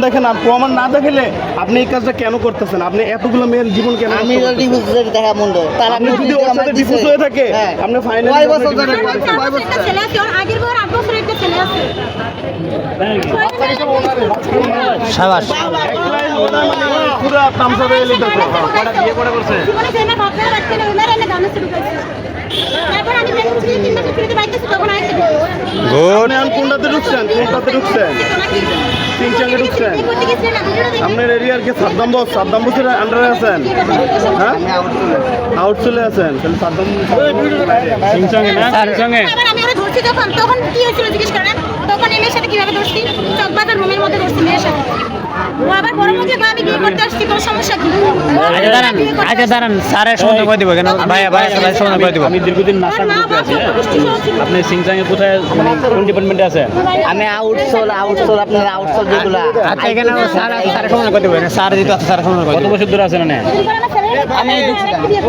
দেখেন, প্রমাণ না দেখলে আপনি এই কাজটা কেন করতেছেন? আপনি এতগুলো মেয়ের জীবন কেন? আমি ডিভোর্স দেখা মন্দ তার আপনি যদি ওর সাথে ডিভোর্স হয়ে থাকে আপনি ফাইনালি কয় বছর ধরে ছেলে আছে, ওর আগের বউর 8 বছরের একটা ছেলে আছে। শাবাশ পুরো তামসা হয়ে লিখতেছে। কটা বিয়ে করে করছে? জীবনে প্রেমে ভাবনা রাখতে না, ওনারা এনে গান শুরু করছে। তারপর আমি প্রেম ছিল 3 মাস ফিরে বাইতেছি, তখন আইছে আপনি এখন কোনটাতে ঢুকছেন? চিংচাঙ্গে ঢুকছেন? আপনার এরিয়ার কি সাদ্দাম বসের আন্ডারে আছেন? হ্যাঁ, আউট চলে আছেন। তাহলে সাদ্দাম চিংচাঙ্গে না, চিংচাঙ্গে। আবার আমি ওরে ধরছি তখন কি হয়েছিল জিজ্ঞেস করেন। তখন এই মেয়ের সাথে কিভাবে ধরছি? চকবাজার রুমের মধ্যে ধরছি মেয়ের সাথে। ও আবার বড় মুখে কয় আমি বিয়ে করতে আসছি, তোর সমস্যা কি? আগে দাঁড়ান স্যারের সঙ্গে করে দিব কেন ভাইয়া সঙ্গে করে দিব। আমি দীর্ঘদিন নাশা গ্রুপে আছি। আপনি সিংচাঙ্গে কোথায়, মানে কোন ডিপার্টমেন্টে আছেন? আমি আউটসোল আপনার আউটসোল যেগুলা আচ্ছা এখানে স্যারের সঙ্গে করে দিব স্যার দিতে স্যারের সঙ্গে করে কত দিব। বছর ধরে আছেন না? আমি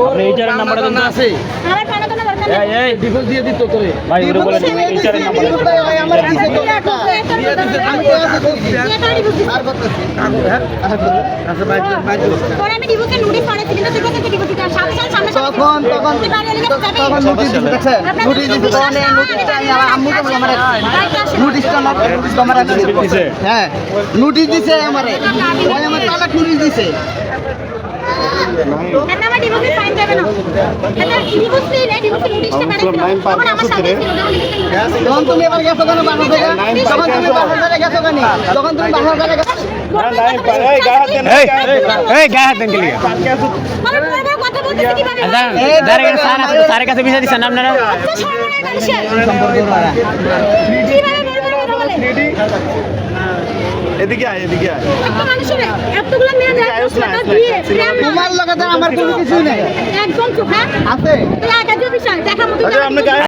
আপনি এইচআর নাম্বারটা দেন আছে? আমার পানা তো না দরকার নেই। এই ডিভোর্স দিয়ে দিত তোরে ভাই, ওরে বলে এইচআর নাম্বারটা আমার কাছে দিয়ে পরে আমি ডিভোর্সের নোটিশ পাঠাচ্ছি, কিন্তু তুই কোথা থেকে ডিভোর্স দিতে? 7 সাল সামনে তখন নোটিশ দেখছেন নোটিশ দিতে তখন এই নোটিশটা আমি আমার আম্মুকে বলে আমার নোটিশটা আমার দিছে। হ্যাঁ নোটিশ দিছে আমারে ওই আমার তালাক নোটিশ দিছে। এটা আমার ডিভোর্সের ফাইন দেবে না। এটা ডিভোর্স নেই, ডিভোর্সের নোটিশটা পাঠাচ্ছি। তখন আমার সাথে ছিল, তখন তুমি এবার গেছো কেন বাসা থেকে? তখন তুমি বাসা থেকে গেছো কেন? তখন তুমি বাসা থেকে গেছো? এই গায়ে হাত দেন, এই গায়ে হাত দেন কেলিয়া মানে বড় কথা বলতেছি কিভাবে? স্যারের কাছে বিষয় দিচ্ছেন আপনারা আচ্ছা, সর্বনাশ মানুষের। কিভাবে বড় বড় কথা বলে? এদিকে আয়, এদিকে আয়। একটা মানুষের এতগুলো মেয়ে টাকা দিয়ে প্রেম তোমার লগে তো আমার কোনো কিছুই নাই একদম চুপ, হ্যাঁ? আছে তুই আগে যে বিষয় দেখা মতো আচ্ছা, আপনি গায়ে